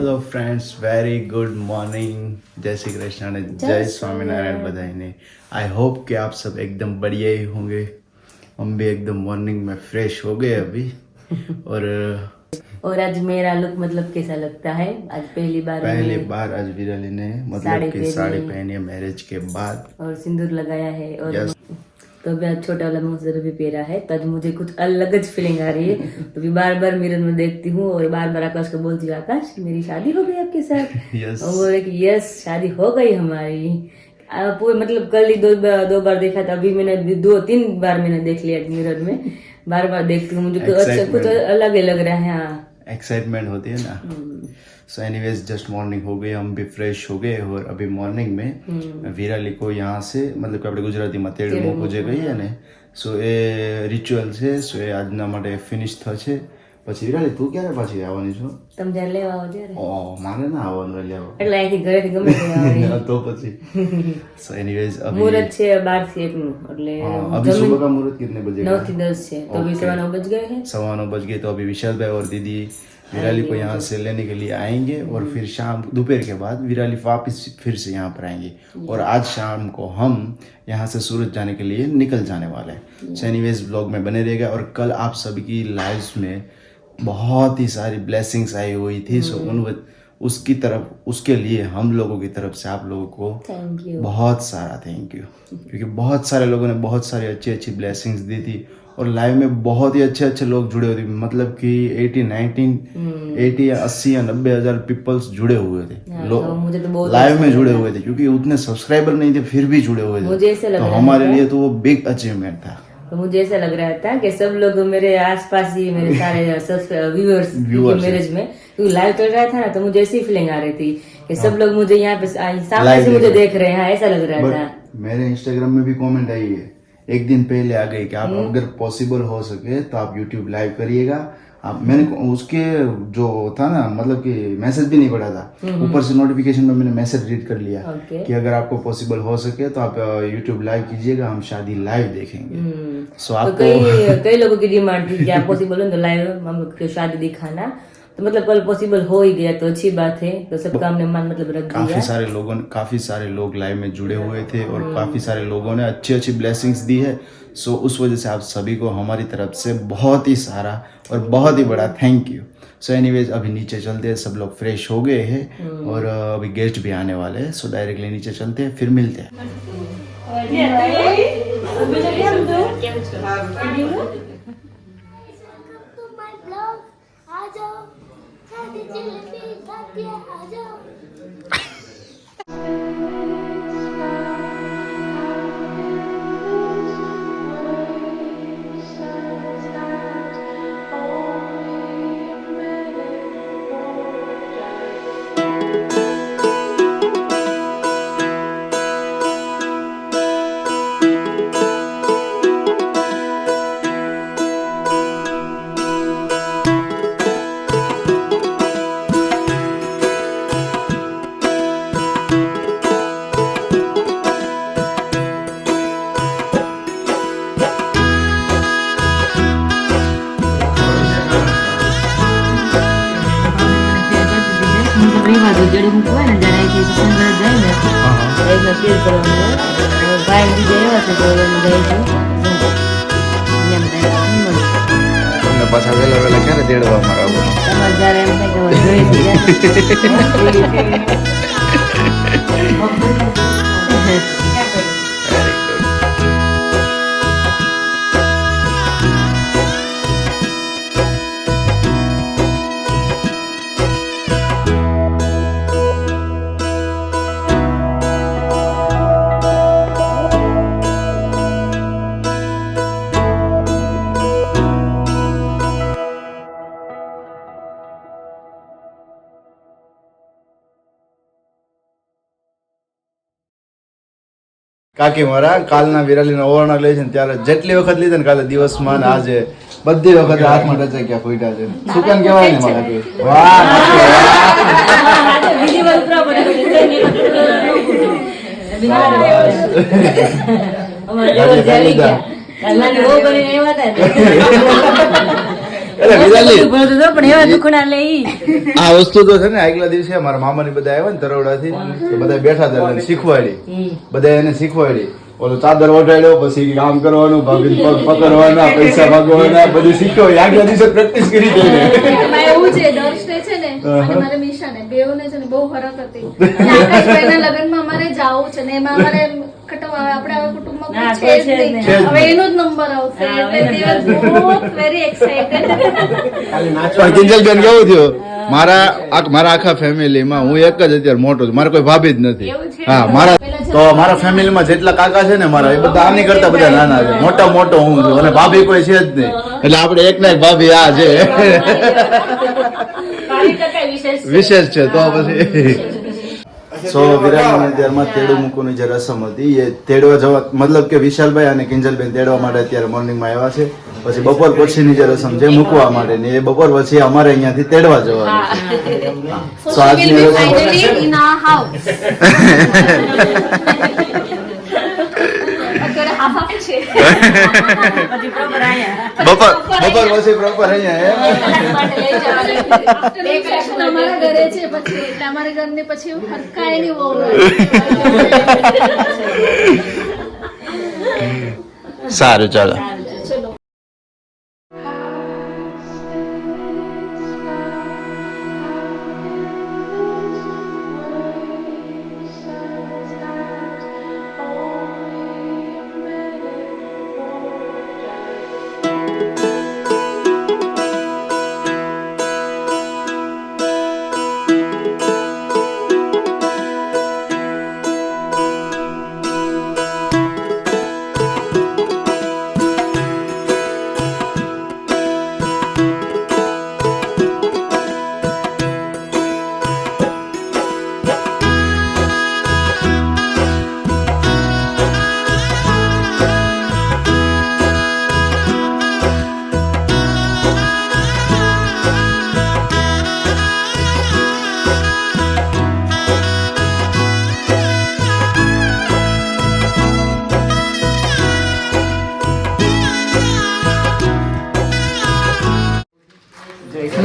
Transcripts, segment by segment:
Hello friends, very good morning, जय श्री कृष्ण અને जय स्वामीनारायण बधाई। आई होप कि आप सब एकदम बढ़िया ही होंगे। हम भी एकदम मॉर्निंग में फ्रेश हो गए अभी और आज मेरा लुक मतलब कैसा लगता है? आज पहली बार आज विराली ने मतलब कि साड़ी पहनी है मैरिज के बाद और सिंदूर लगाया है और तो अभी आज छोटा वाला मोज़र भी पहना है, तो आज मुझे कुछ अलग ज फीलिंग आ रही है। तो भी बार बार मिरर में देखती हूँ और बार बार आकाश को बोलती हूँ, आकाश मेरी शादी हो गई आपके साथ। yes. और बोले कि यस शादी हो गई हमारी। पूरे मतलब कल ही दो बार देखा था, अभी मैंने 2-3 बार मैंने देख लिया मिरर में। बार बार देखती हूँ, मुझे कुछ अलग ही लग रहा है। हाँ, एक्साइटमेंट होती है ना। सो एनीवेज जस्ट मॉर्निंग हो गई, हम भी फ्रेश हो गए और अभी मॉर्निंग में विराली को यहाँ से मतलब કે આપણે ગુજરાતીમાં તેડમો પૂજે કહીએ ને, સો એ રિચ્યુઅલ છે, સો એ આજના માટે ફિનિશ થશે। પછી વિરાલી તું ક્યારે પાછી આવવાની છો? તમે જ્યારે લેવા આવો ત્યારે। ઓ મારે ના આવવાનું લેવા, એટલે અહીંથી ઘરેથી ગમે તે આવે તો પછી સો એનીવેઝ અભી મુહૂર્ત છે 12 થી 1 નું, એટલે अभी सुबह का मुहूर्त कितने बजे 9 થી 10 છે, तो अभी 9 बज गए हैं। 9:15 बज गए, तो अभी विशाल भाई और दीदी विराली को यहाँ से लेने के लिए आएंगे और फिर शाम दोपहर के बाद विराली वापस फिर से यहाँ पर आएंगे और आज शाम को हम यहाँ से सूरत जाने के लिए निकल जाने वाले हैं। सो एनीवेज ब्लॉग में बने रहेगा और कल आप सभी की लाइव्स में बहुत ही सारी ब्लेसिंग्स आई हुई थी। सो उसकी तरफ उसके लिए हम लोगों की तरफ से आप लोगों को बहुत सारा थैंक यू, क्योंकि बहुत सारे लोगों ने बहुत सारी अच्छी अच्छी ब्लेसिंग्स दी थी और लाइव में बहुत ही अच्छे अच्छे लोग जुड़े हुए थे। मतलब कि 80 या 80 या 90 हज़ार पीपल्स जुड़े हुए थे, लोग लाइव में जुड़े हुए थे, क्योंकि उतने सब्सक्राइबर नहीं थे फिर भी जुड़े हुए थे। तो हमारे लिए तो वो बिग अचीवमेंट था। तो मुझे ऐसा लग रहा था कि सब लोग मेरे आसपास ही मेरे सारे व्यूअर्स मैरिज में, क्योंकि लाइव चल रहा था ना, तो मुझे ऐसी फीलिंग आ रही थी कि सब लोग मुझे यहाँ पे सामने से मुझे देख रहे हैं, ऐसा लग रहा था। मेरे इंस्टाग्राम में भी कमेंट आई है, एक दिन पहले आ गई कि आप अगर पॉसिबल हो सके तो आप यूट्यूब लाइव करिएगा। आप मैंने उसके जो था ना, मतलब कि मैसेज भी नहीं पड़ा था, ऊपर से नोटिफिकेशन में मैंने मैसेज रीड कर लिया कि अगर आपको पॉसिबल हो सके तो आप यूट्यूब लाइव कीजिएगा, हम शादी लाइव देखेंगे। सो आपको कई लोगों की डिमांड थी कि आप पॉसिबल हो तो लाइव हम शादी दिखाना, तो मतलब कल पॉसिबल हो ही गया, तो अच्छी बात है। तो सबका हमने मान मतलब रख दिया। काफी सारे लोग लाइव में जुड़े हुए थे और काफी सारे लोगों ने अच्छी अच्छी ब्लेसिंग्स दी है। सो उस वजह से आप सभी को हमारी तरफ से बहुत ही सारा और बहुत ही बड़ा थैंक यू। सो एनीवेज अभी नीचे चलते हैं, सब लोग फ्रेश हो गए हैं और अभी गेस्ट भी आने वाले हैं। सो डायरेक्टली नीचे चलते हैं, फिर मिलते हैं। જડે મૂકવા ને જરા એક સંગ્રહ જાય ને એટલે ફીલ કરવાનું। ભાઈ બીજા એવા છે તો જાય છે તમને પાછા વેલા વેલા ક્યારે તેડવા મારા તમારે જયારે એમ થાય કે કાકી મારા કાલના વિરાલીના ઓવરણા લે છે ને ત્યારે જેટલી વખત લીધે ને કાલે દિવસમાં આજે બધી વખત હાથમાં ટચા ક્યાં ફૂટ્યા છે। શું કેમ કહેવાય ને મારા કે એટલે વિરાલી બોલતો હતો પણ એવા દુખણા લે ઈ. આ વસ્તુ તો છે ને આગલા દિવસે મારા મામાની બધા આવ્યા ને તરોડાથી તો બધા બેઠા હતા એટલે શીખવાડી બધા એને શીખવાડી ઓલું ચાદર ઓઢાડ્યો પછી કામ કરવાનું ભાભી પગ પકડવાના પૈસા ભાગવાના બધું શીખ્યો આગલા દિવસે પ્રેક્ટિસ કરી દે એમાં એવું છે દર્શને છે ને અને મારે મીશાને બેઉને છે ને બહુ ફરક હતી આકાશભાઈના લગ્નમાં અમારે જાવું છે ને એમાં અમારે આપણે હવે કુટુંબમાં ના, કોઈ છે જ કોઈ છે જ નહીં. નહીં. હવે એનો જ નંબર આવશે એટલે they were both very excited. પણ કિંજલબેન કેવું થયું મારા આખા ફેમિલીમાં હું એક જ અત્યારે મોટો છું મારા કોઈ ભાભી જ નથી હા મારા તો મારા ફેમિલીમાં જેટલા કાકા છે ને મારા એ બધા આની કરતા બધા નાના છે મોટો હું છું અને ભાભી કોઈ છે જ નહીં એટલે આપણે એક ના એક ભાભી આ છે ભાભી કરતા વિશેષ છે તો પછી સો વિરાટના ત્યારમાં તેડું મૂકવાની જે રસમ હતી એ તેડવા જવા મતલબ કે વિશાલભાઈ અને કિંજલબેન તેડવા માટે અત્યારે મોર્નિંગમાં આવ્યા છે પછી બપોર પછીની જે રસમ છે મૂકવા માટેની એ બપોર પછી અમારે અહીંયાથી તેડવા જવાનું છે So So she આજની will be રસમ finally in our house. અત્યારે half half છે. પછી proper આયા. બપોર પછી પ્રોપર અહીંયા માટે લઈ જવાનું. એક સેશન અમારા ઘરે છે પછી એટલે અમારા ઘરની પછી હરકાય ની વહુ સારું ચાલો ચલો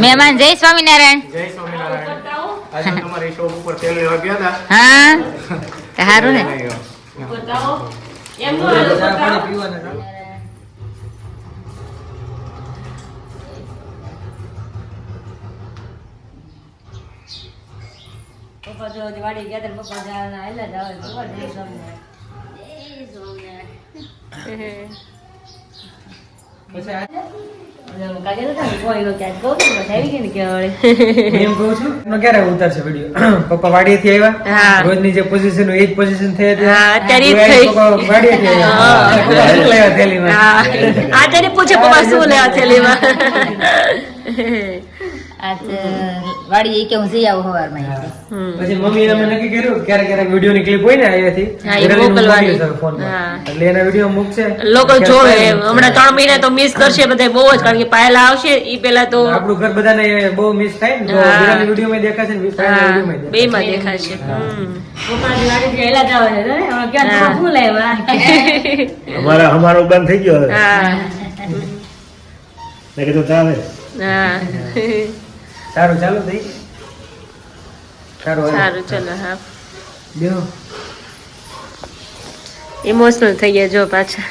મહેમાન જય સ્વામિનારાયણ. જય સ્વામિનારાયણ. આજે તમારી શોપ ઉપર તેલ લેવા ગયા હતા. હા સારું ને. બતાવો એમ નો હાલો, બતાવો. પપ્પા જો વાડી ગયા હતા પપ્પા જવાના એટલે જ આવે પપ્પા જય સ્વામિનારાયણ. કાજે તો કોઈ નો ક્યાંક કહું છું આવી ગઈ ને કેવાળે એમ કહું છું એનો ક્યારે ઉતારશે વિડીયો પપ્પા વાડીએથી હા. આવ્યા રોજની જે પોઝિશન હોય એ જ પોઝિશન થઈ હતી હા, અત્યારે ઈ જ થઈ. પપ્પા વાડીએથી આવ્યા પપ્પા શું લાવ્યા થેલીમાં? આ ત્યારે પૂછે પપ્પા શું લેવા થેલીમાં. વાડી કે હું જઈ આવું સવારમાં પછી મમ્મી અમે નક્કી કર્યું ક્યારેક ક્યારેક વિડીયો ની ક્લિપ હોય ને અહીંયાથી હા, એ વિરાલીને મોકલવાની. મોકલી શકો ફોનમાં. હા. એટલે એના વિડીયો મૂકશે લોકો જોવે એમ. હમણાં 3 મહિના તો મિસ કરશે બધા બહુ જ કારણ કે પાયલા આવશે ઈ પેલા તો આપણું ઘર બધાને બહુ મિસ થાય ને તો હા. વિરાલી વિડીયોમાં દેખાશે ને વિરાલીના વિડીયોમાં બે માં દેખાશે. પપ્પાની વાડીથી હેલા જ આવે છે ને હવે ક્યાં હા. શું લાવ્યા અમારો બંધ થઈ ગયો હવે હા મેં કીધું ચાલે હા સારું ચાલો થઈ સારું હાલો. સારું ચલો હા બેહો. ઇમોશનલ થઈ ગયા જો પાછા.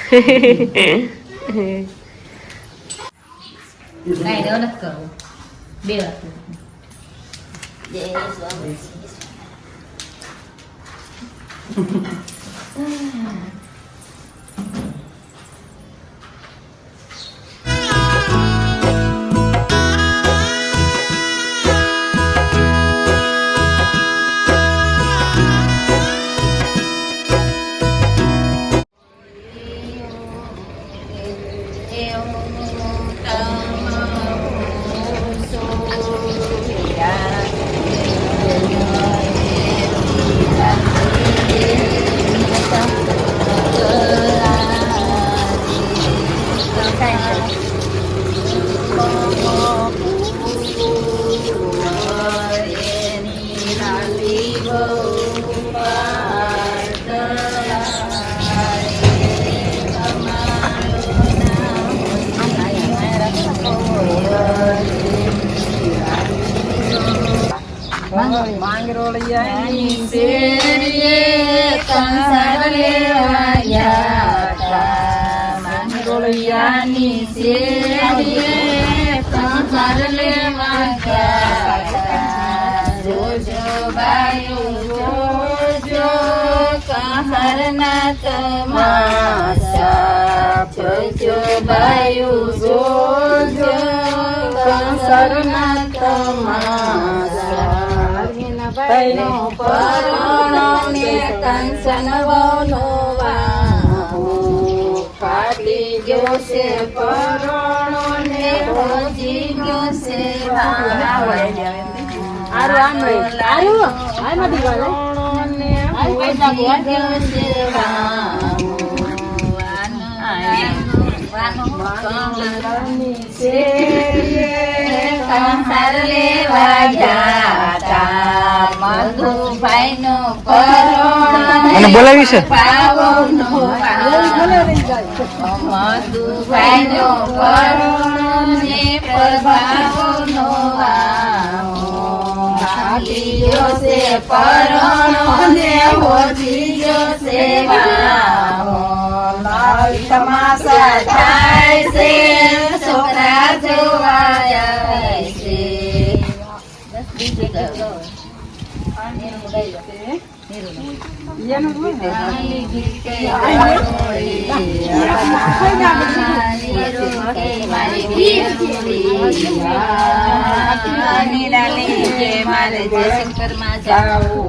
કાંઈ દેવ નથી કરવું બે વાર જય સ્વામી માંગરોળિયાની શેરીએ કંસાર લેવા ગયા તા. માંગરોળિયાની શેરીએ કંસાર લેવા ગયા તા. જોજો બાયું જોજો કંસારના તમાશા. જોજો બાયું જોજો કંસારના તમાશા. ભાઈનો પરણો ને કંસન વહુનો વાહો. ફાટી ગયો છે પરણો ને ભોજી ગયો છે વાહો. કંસાર લેવા ગયા તા. મધુભાઈ નો અને બોલાવી છે મધુભાઈ નો પરણો ને પ્રભાવો નો પરણો ને હોજી ગયો છે વાહો. તમાશા થાય છે છોકરા જોવા આવે છે. મારે જયશંકર માં જાવું.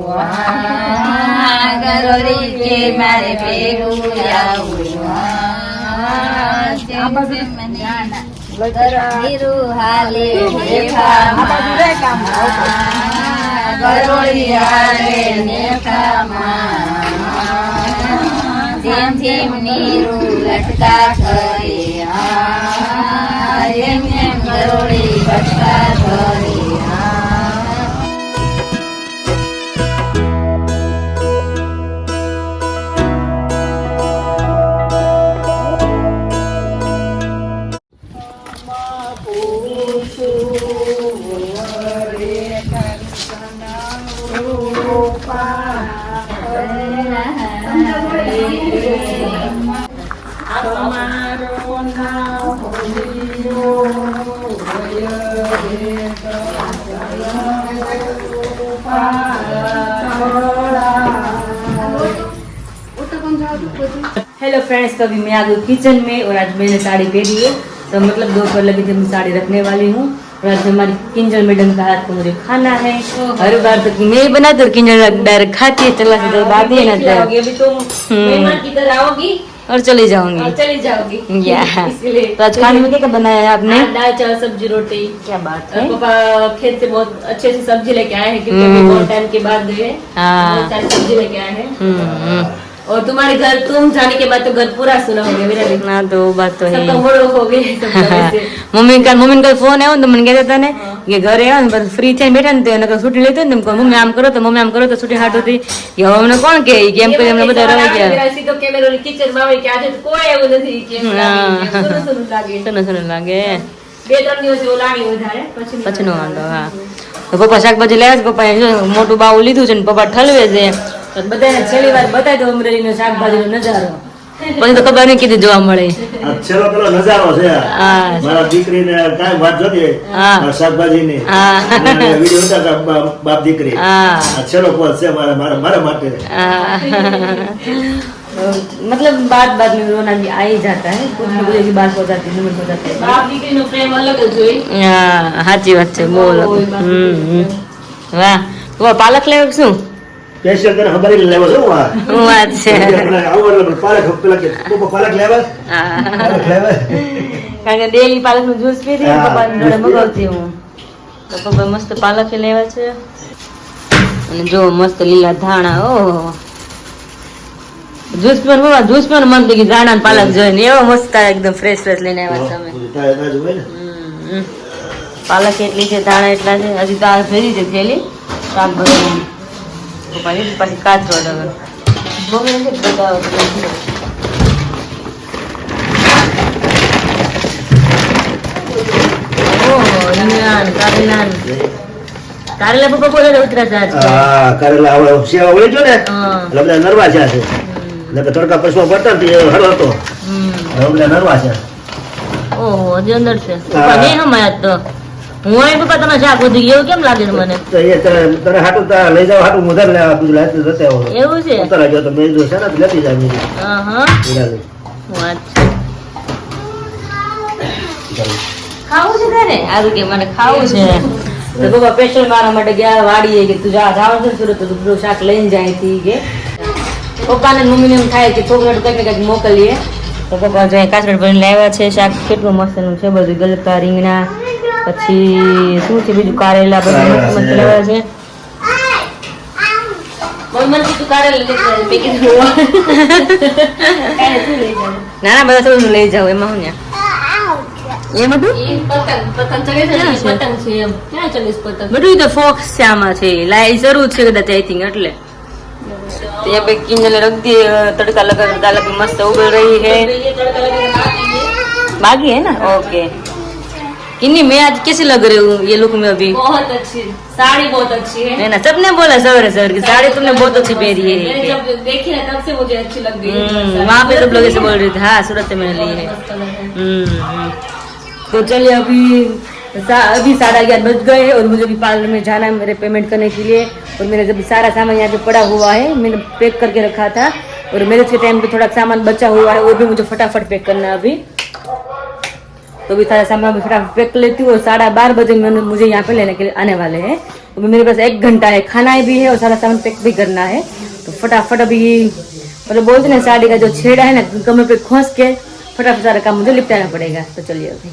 ગરોરી કે મારે ભેગું આવું. હાલે જેમ જેમ નીરું લટકા કરે એમ એમ ગરોળી લટકા કરે. हेलो फ्रेंड्स, तो अभी मैं आ गई किचन में और आज मैंने साड़ी पहनी है, तो मतलब दोपहर लगी थी मैं साड़ी रखने वाली हूँ। और आज हमारी किंजल मैडम का हाथ को मुझे खाना है। हर बार तो मैं बनाती हूँ, किंजल डायरेक्ट खाती है। चला से तो बात ही ना अभी तुम मेहमान की तरह आओगी और चली जाऊंगी। और चली जाओगी या इसलिए तो आज खाने में क्या क्या बनाया है आपने? दाल चावल सब्जी रोटी। क्या बात और है। पापा खेत से बहुत अच्छी अच्छी सब्जी लेके आए हैं, क्योंकि अभी बहुत टाइम के बाद गए हैं। हाँ। बहुत सारी सब्जी लेके आए हैं। और तुम्हारे घर तुम जाने के बाद तो घर पूरा सुना हो गया मेरा भी। ना तो बात तो है। सबका मूड ऑफ हो गया सब तरह से। મમ્મી का फोन આવ્યો ને તો મને કહેતા હતા ને કે ઘરે આવ્યો ને પછી ફ્રી થઈને બેઠા ને તો એને છૂટી લેતો ને મમ્મી આમ કરો તો મમ્મી આમ કરો તો છૂટી હાટું હતી કે હવે અમને કોણ કે કેમ કરી અમને બધા રવાઈ ગયા. मेरा સીધો કેમેરો કિચન માં આવે કે આજે તો કોઈ એવું નથી કે એમ લાગે, કે સુનું સુનું લાગે. સનું લાગે. 2-3 દિવસ એવું લાગે વધારે, પછીનો વાંધો. હા તો પપ્પા શાકભાજી લેવા છે. પપ્પાએ જો મોટું બાવું લીધું છે ને પપ્પા ઠલવે છે. તો બધાને છેલ્લી વાર બતાવી દો અમરેલીનો શાકભાજીનો નજારો. પછી તો ખબર નહીં કીધી જોવા મળે. આ છેલ્લો પેલો નજારો છે હા. મારા દીકરીને કાંઈ વાત જોતી હા. શાકભાજીની હા. અને વિડીયો ઉતારતા બાપ દીકરી હા. આ છેલ્લો પોસ્ટ છે મારા માટે. मतलब बात में रोना भी आ ही जाता है. कुछ भी की बात हो जाती है, नमन हो जाता है. બાપ દીકરીનો પ્રેમ અલગ જ હોય. હા સાચી વાત છે. બોલો. વાહ. તો પાલક લેવું કે શું? સ્પેશિયલ તને ખબર લેવો છો હું શું વાત છે. આવું એટલે પાલક પેલા કે તું પાલક લેવા પાલક લેવા કારણ કે ડેલી પાલક નું જ્યુસ પીધી હા. પપ્પા જોડે મગાવતી હું. તો પપ્પા મસ્ત પાલક લેવા છે. અને જો મસ્ત લીલા ધાણા. ઓહો જ્યુસ પણ બાબા જ્યુસ પણ મન થઈ ગયું ધાણા ને પાલક જોઈને. એવો મસ્ત એકદમ ફ્રેશ ફ્રેશ લઈને આવ્યા તમે. તાજું હોય ને પાલક એટલી છે, ધાણા એટલા છે. હજી તો આ ભેજી છે થેલી શાકભાજી. પછી કાચરો ડગર મમ્મી નથી બતાવો. ઓહો રીંગણ કારેલાન કારેલા પપ્પા બોલે ઉતરા છે આજ હા કરેલા હવે સેવા વળી ગયો ને હા એટલે બધા નરવા છે નકર તડકા પસવા પડતા ને તે હરો હતો હવે બધા નરવા છે ઓહો હજી અંદર છે પપ્પા નહીં હમાયા તો હું અહીં પપ્પા તમે શાક વધી ગયું કેમ લાગે છે મને તો એ તને હાટું તા લઈ જાવ હાટું મુધર લે બધું લાઈટ જતે આવો એવું છે ઉતરા જો તો મેં જો છે ને લેતી જાય મેં હા વિરાલી વાત છે ખાવું છે તારે આરું કે મને ખાવું છે તો પપ્પા સ્પેશિયલ મારા માટે ગયા વાડીએ કે તું જવાનું છે સુરત તો તું શાક લઈને જાય હતી કે પપ્પાને મમ્મીને એમ થાય કે છોકરાને કંઈક ને કંઈક મોકલીએ તો પપ્પા જો કાચડ ભરીને લાવ્યા છે શાક કેટલું મસ્તનું છે બધું ગલકા રીંગણા પછી શું છે બીજું કારેલા બધું મસ્ત મસ્ત લાવ્યા છે મમ્મી તું કારેલા લઈ કીધું ના ના બધા થોડું લઈ જાવ એમાં હું ને એ બધું બધું તો ફોક્સ છે આમાં છે લાઈ શરૂ છે કદાચ આઈ થિંક એટલે ત્યાં पे किंजल रख दिए तड़का लगा दाल भी मस्त उबल रही है बाकी है ना ओके किन्नी मैं आज कैसी लग रही हूँ ये लुक में अभी बहुत अच्छी साड़ी बहुत अच्छी है है ना सबने बोला सवेरे सवेरे की साड़ी तुमने बहुत अच्छी पहनी है मैंने जब देखी ना तब से मुझे अच्छी लग गई वहाँ पे सब लोग ऐसे बोल रहे थे हाँ सूरत से मैंने ली है तो चलिए अभी 11:30 बज गए और मुझे भी पार्लर में जाना है मेरे पेमेंट करने के लिए और मेरा जब सारा सामान यहाँ पे पड़ा हुआ है मैंने पैक करके रखा था और मैरिज के टाइम पे थोड़ा सामान बचा हुआ है वो भी मुझे फटाफट पैक करना है अभी तो भी सारा सामान फटाफट पैक कर लेती हूँ और 12:30 बजे मुझे यहाँ पे लेने के लिए आने वाले हैं तो मेरे पास 1 घंटा है खाना भी है और सारा सामान पैक भी करना है तो फटाफट अभी मतलब बोलते ना साड़ी का जो छेड़ा है ना कमर पे खोस के फटाफट सारा काम मुझे निपटाना पड़ेगा तो चलिए अभी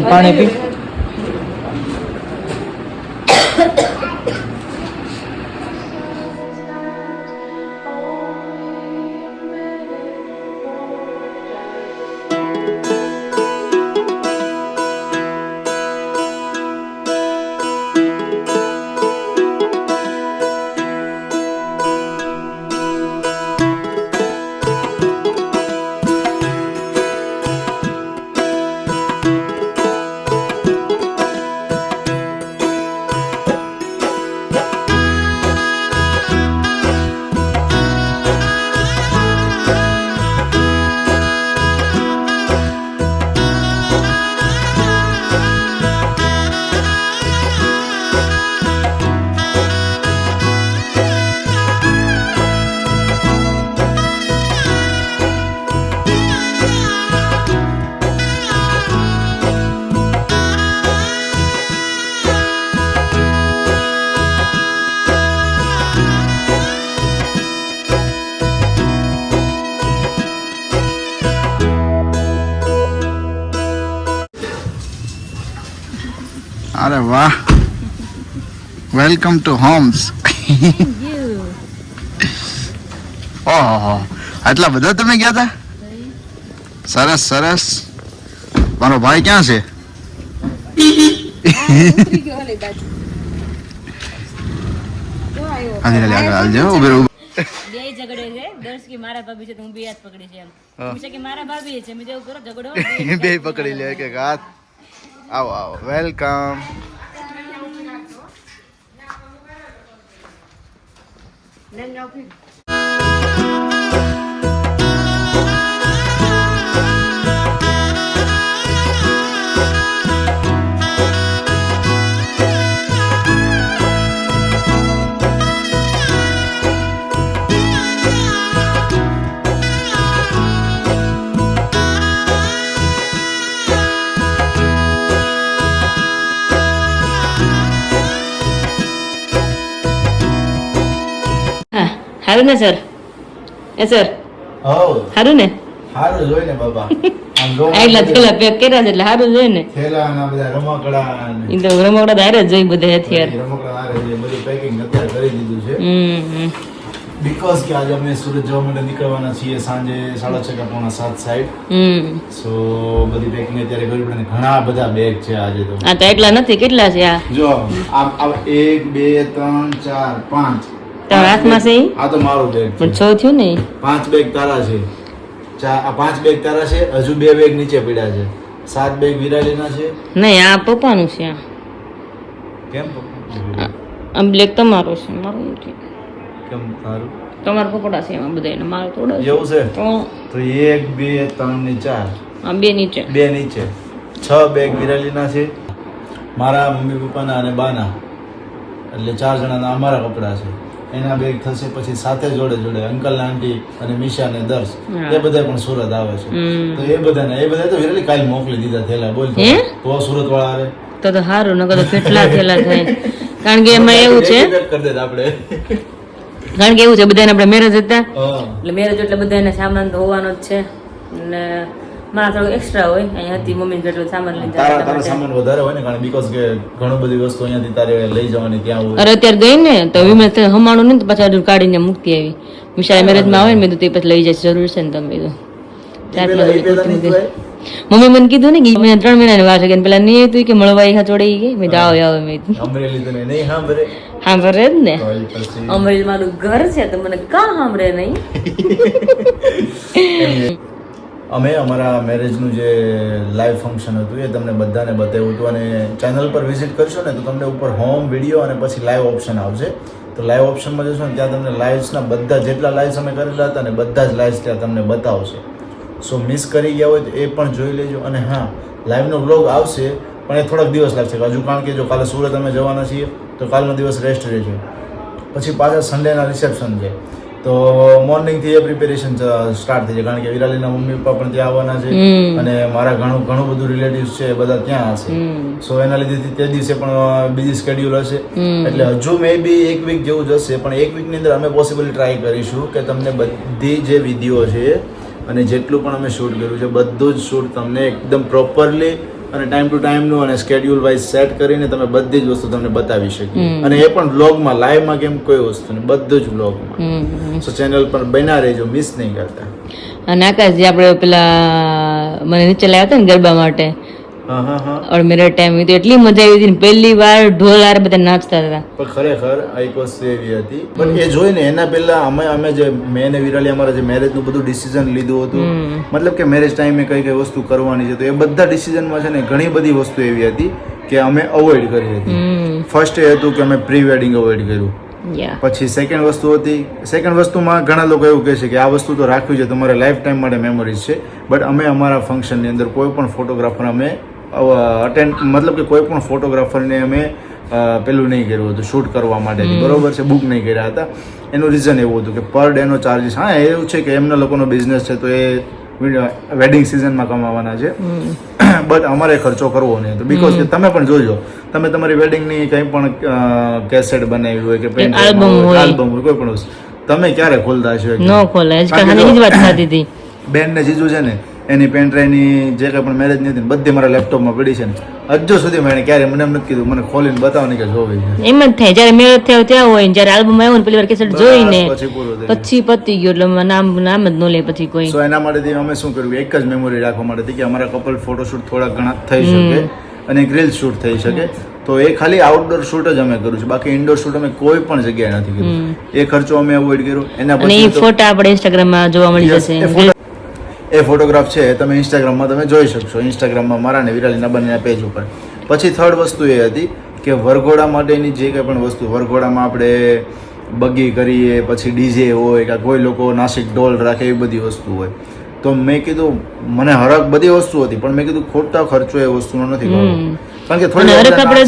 पानी पी અરે વાહ, વેલકમ ટુ હોમ્સ. ઓહો, આટલા બધા તમે ગયા હતા? સરસ સરસ. મારો ભાઈ ક્યાં છે? બે ઝઘડે છે. દર્શ કે મારા ભાભી છે તો હું બે હાથ પકડી છે એમ. પૂછે કે મારા ભાભી છે, મેં જેવું કરો ઝઘડો બે પકડી લે એક એક હાથ. આવો આવો, વેલકમ. હા, સારું ને સર? એ સર હો, સારું ને? સારું જોઈને બાબા. આમ જો એટલા થેલા પેક કર્યા છે એટલે સારું જોઈએ ને. થેલા અને આ બધા રમકડા અને એ તો રમકડા હારે જ જોઈ બધે હથિયાર. રમકડા હારે છે, બધું પેકિંગ અત્યારે કરી દીધું છે. હમ. બીકોઝ કે આજે અમે સુરત જવા માટે નીકળવાના છીએ સાંજે 6:30 કે 6:45 સાઈડ. હમ. સો બધી પેકિંગ અત્યારે કરવી પડે ને ઘણા બધા બેગ છે આજે તો. આ તો એટલા નથી, કેટલા છે આ? જો આ 1 2 3 4 5 તારા હાથમાં છે ઈ? આ તો મારું બેગ પણ છે. 6 થયું ને? 5 બેગ તારા છે. આ 5 બેગ તારા છે, હજુ 2 બેગ નીચે પડ્યા છે. 7 બેગ વિરાલીના છે. નહીં, આ પપ્પાનું છે. કેમ આ બ્લેક તમારો છે, મારું નથી. કેમ તારું? તમારા કપડા છે એમાં બધા, એને મારો થોડો છે. એવું છે તો તો 1 2 3 ને 4 આ બે નીચે. 2 નીચે 6 બેગ વિરાલીના છે, મારા મમ્મી પપ્પાના અને બાના, એટલે 4 જણાના અમારા કપડા છે. એના બેગ થશે પછી સાથે જોડે જોડે અંકલ આંટી અને મીશા ને દર્શ, એ બધા પણ સુરત આવે છે. તો એ બધા તો વિરાલી કાલ મોકલી દીધા થેલા. બોલ તો સુરત વાળા આવે તો સારું, નકર તો કેટલા થેલા થાય. કારણ કે એમાં એવું છે, કરી દેતા આપણે. કારણ કે એવું છે બધાને આપણે મેરેજ હતા હા. એટલે મેરેજ એટલે બધાને સામાન તો હોવાનો જ છે. અને મારા થોડું એક્સ્ટ્રા હોય, અહીંયા હતી મમ્મી જેટલો સામાન લીધા તારા એટલા તારા માટે. સામાન વધારે હોય ને, કારણ બીકોઝ કે ઘણું બધી વસ્તુ અહીંયાથી તારે લઈ જવાની ત્યાં હોય. અરે અત્યારે ગઈ ને તો વિમલ હમાણું ને તો પાછા હજુ કાઢીને મૂકતી આવી. વિશાળ મેરેજમાં આવે ને મેં તો તે પછી લઈ જાય જરૂર છે ને તમે તો. એ પેલા નહીં થવાય? મમ્મી મને કીધું ને કે મેં 3 મહિનાની વાર છે કે પેલા નહીં હતું કે મળવા ઈ ચોડી ગઈ. મેં જાવ આવો મેં અમરેલી તો નહીં સાંભળે. સાંભળે જ ને. તો એ પછી અમરેલી મારું ઘર છે તો મને કાં સાંભળે નહીં. અમે અમારા મેરેજનું જે લાઈવ ફંક્શન હતું એ તમને બધાને બતાવ્યું હતું, અને ચેનલ પર વિઝિટ કરશો ને તો તમને ઉપર હોમ વિડીયો અને પછી લાઈવ ઓપ્શન આવશે. તો લાઈવ ઓપ્શનમાં જશો ને ત્યાં તમને લાઈવ્સના બધા જેટલા લાઈવ્સ અમે કરેલા હતા ને બધા જ લાઈવ્સ ત્યાં તમને બતાવશે. સો મિસ કરી ગયા હોય તો એ પણ જોઈ લેજો. અને હા, લાઈવનો વ્લોગ આવશે પણ એ થોડાક દિવસ લાગશે હજુ, કારણ કે જો કાલે સુરત અમે જવાના છીએ તો કાલનો દિવસ રેસ્ટ રહેશે. પછી પાછા સન્ડેના રિસેપ્શન છે તો મોર્નિંગથી એ પ્રિપેરેશન સ્ટાર્ટ થઈ જાય, કારણ કે વિરાલીના મમ્મી પપ્પા પણ ત્યાં આવવાના છે અને મારા ઘણું બધું રિલેટિવ્સ છે એ બધા ત્યાં હશે. સો એના લીધે તે દિવસે પણ બીજી સ્કેડ્યુલ હશે, એટલે હજુ મે બી 1 વીક જેવું જશે. પણ 1 વીકની અંદર અમે પોસિબલ ટ્રાય કરીશું કે તમને બધી જે વિડીયો છે અને જેટલું પણ અમે શૂટ કર્યું છે બધું જ શૂટ તમને એકદમ પ્રોપરલી અને ટાઈમ ટુ ટાઈમનું અને સ્કેડ્યુલ વાઇઝ સેટ કરીને તમે બધી જ વસ્તુ તમને બતાવી શકીએ. અને એ પણ વ્લોગમાં, લાઈવમાં કેમ કોઈ વસ્તુ નહીં, બધું જ વ્લોગમાં. સો ચેનલ પર બના રહેજો, મિસ નહીં કરતા. અને આકાશ જે આપણે પેલા મને નીચે લાવ્યા હતા ને ગરબા માટે, હા હા હા, और मेरा टाइम तो એટલી મજા આવી હતી ને, પહેલી વાર ઢોલ આરે બધા નાચતા હતા. પણ ખરેખર આ એક વસ્તુ એવી હતી. પણ એ જોઈને એના પહેલા અમે જે મેં ને વિરાલી અમારા જે મેરેજનું બધું ડિસિઝન લીધું હતું, મતલબ કે મેરેજ ટાઈમે કઈ કઈ વસ્તુ કરવાની છે, તો એ બધા ડિસિઝનમાં છે ને ઘણી બધી વસ્તુ એવી હતી કે અમે અવોઇડ કરી હતી. ફર્સ્ટ એ હતું કે અમે પ્રી વેડિંગ અવોઇડ કર્યું. પછી સેકન્ડ વસ્તુ હતી, સેકન્ડ વસ્તુમાં ઘણા લોકો એવું કહે છે કે આ વસ્તુ તો રાખવી છે, તમારે લાઈફ ટાઈમ માટે મેમરીઝ છે. બટ અમે અમારા ફંક્શનની અંદર કોઈ પણ ફોટોગ્રાફર અમે અટેન્ડ, મતલબ કે કોઈ પણ ફોટોગ્રાફરને અમે પેલું નહીં કર્યું હતું શૂટ કરવા માટે, બરોબર છે, બુક નહીં કર્યા હતા. એનું રીઝન એવું હતું કે પર ડેનો ચાર્જીસ, હા એવું છે કે એમના લોકોનો બિઝનેસ છે તો એ વેડિંગ સિઝનમાં કમાવાના છે, બટ અમારે ખર્ચો કરવો નહીં હતો. બીકોઝ કે તમે પણ જોજો, તમે તમારી વેડિંગની કંઈ પણ કેસેટ બનાવી હોય કે પેન્ટ આલ્બમ હોય કોઈ પણ વસ્તુ તમે ક્યારે ખોલતા હશો? ન ખોલે. જ વાત થતી હતી બેન ને જીજુ છે ને એની પેનડ્રાઈવની જે કંઈ પણ મેરેજની હતી ને બધી મારા લેપટોપમાં પડી છે ને હજુ સુધી મેં ક્યારે મને એમ નથી કીધું મને ખોલીને બતાવો ને કે જોવી છે. એમ જ થાય જયારે મેરેજ થયો ત્યાં હોય ને જયારે આલ્બમ આવ્યો ને પેલી વાર કેસેટ જોઈને પછી પૂરું થઈ પછી પતી ગયું એટલે નામ જ ન લે પછી કોઈ. સો એના માટેથી અમે શું કર્યું એક જ મેમોરી રાખવા માટે કે અમારા કપલ ફોટોશૂટ થોડા ઘણા થઈ શકે અને એક રીલ શૂટ થઈ શકે. તો એ ખાલી આઉટડોર શૂટ જ અમે કર્યું છે, બાકી ઇન્ડોર શૂટ અમે કોઈ પણ જગ્યાએ નથી કર્યું. એ ખર્ચો અમે અવોઇડ કર્યો. એના અને એ પછી ફોટા આપણે ઇન્સ્ટાગ્રામમાં જોવા મળી જશે. એ ફોટોગ્રાફ છે એ તમે ઇન્સ્ટાગ્રામમાં તમે જોઈ શકશો, ઇન્સ્ટાગ્રામમાં મારા ને વિરાલીના બંનેના પેજ ઉપર. પછી થર્ડ વસ્તુ એ હતી કે વરઘોડા માટેની જે કંઈ પણ વસ્તુ, વરઘોડામાં આપણે બગી કરીએ, પછી ડીજે હોય કે કોઈ લોકો નાસિક ઢોલ રાખે, એવી બધી વસ્તુ હોય. તો મેં કીધું મને હરખ બધી વસ્તુ હતી, પણ મેં કીધું ખોટા ખર્ચો એ વસ્તુનો નથી કરવો. કારણ કે થોડી હરખ આપણે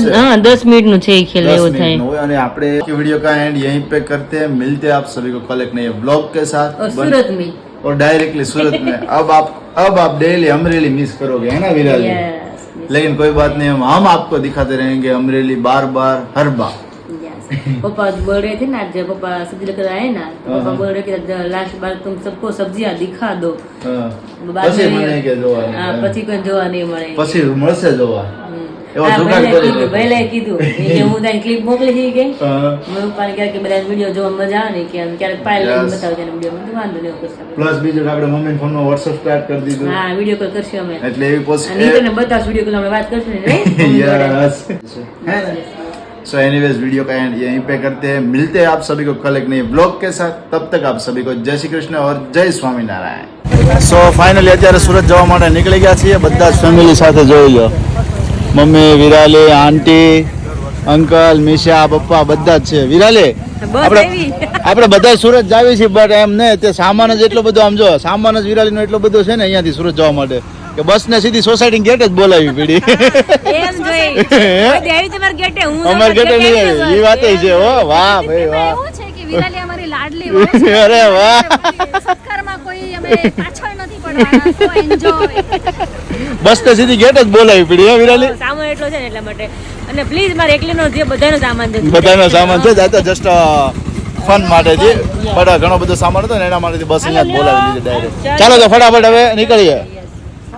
10 મિનિટનું છે એ ખેલ એવું થાય. હોય. અને આપણે वीडियो का एंड यहीं पे करते हैं, मिलते हैं आप सभी को कल एक नए ब्लॉग के साथ और सूरत में और डायरेक्टली सूरत में. अब आप डेली अमरेली मिस करोगे है ना विराली? लेकिन कोई बात नहीं, हम आपको दिखाते रहेंगे अमरेली बार बार हर बार. पापा बोल रहे थे ना जब पापा सब्जी लेकर आए ना तो पापा बोल रहे कि लास्ट बार तुम सबको सब्जियां दिखा दो. बाद પછી में- મને કે જોવા નહીં. हाँ, પછી કોઈ જોવા નહીં મળે. પછી મળશે જોવા. એવો હા, જુગાડ પહેલા કરી કીધું, દે. પહેલા કીધું કે હું તને ક્લિપ મોકલી હતી કે હા. મેં પપ્પાને કહ્યું કે બધા વિડીયો જોવા મજા આવે ને કે આમ ક્યારેક પાયલ લઈને Yes. બતાવજો ને વિડીયો મને વાંધો નહીં એવું કરશે. પ્લસ બીજું કે આપણે મમ્મીના ફોનમાં WhatsApp સ્ટાર્ટ કરી દીધું. હા વિડીયો કોલ કરશું અમે એટલે એવી અને ઈ તને બતાવશું વિડીયો કોલ આપણે વાત કરશું ને right? Yes. So anyways video का एंड यहीं पे करते हैं, मिलते हैं आप सभी को कल एक नए ब्लॉग के साथ. तब तक आप सभी को जय श्री कृष्ण और जय स्वामीनारायण. સો ફાઇનલી અત્યારે સુરત જવા માટે નીકળી ગયા છીએ બધા જ ફેમિલી સાથે. જોઈ લો, મમ્મી, વિરાલી, આંટી, અંકલ, મીશા, પપ્પા બધા જ છે. વિરાલી આપણે બધા સુરત જાવી છીએ, બટ એમ ને તે સામાન જ એટલો બધો, આમ જો સામાન જ વિરાલીનો એટલો બધો છે ને અહીંયાથી સુરત જવા માટે કે બસ ને સીધી સોસાયટી ગેટ જ બોલાવી પડી. એમ જોઈ કોઈ આવી તમારા ગેટે હું અમાર ગેટે નહીં આવી. એ વાત છે. ઓ વાહ ભાઈ વાહ. એવું છે કે વિરાલી અમારી લાડલી વહુ છે. અરે વાહ. સત્કારમાં કોઈ અમે પાછળ નથી પડવાના, તો એન્જોય. બસ ને સીધી ગેટ જ બોલાવી પડી. હે વિરાલી? સામાન એટલો છે ને એટલા માટે. અને પ્લીઝ મારે એકલીનો જે બધાનો સામાન છે બધાનો સામાન છે જ, જસ્ટ ફન માટે છે. પણ ઘણો બધો સામાન હતો ને એના માટે બસ અહીંયા જ બોલાવી દીધી ડાયરેક્ટ. ચાલો તો ફટાફટ હવે નીકળીએ.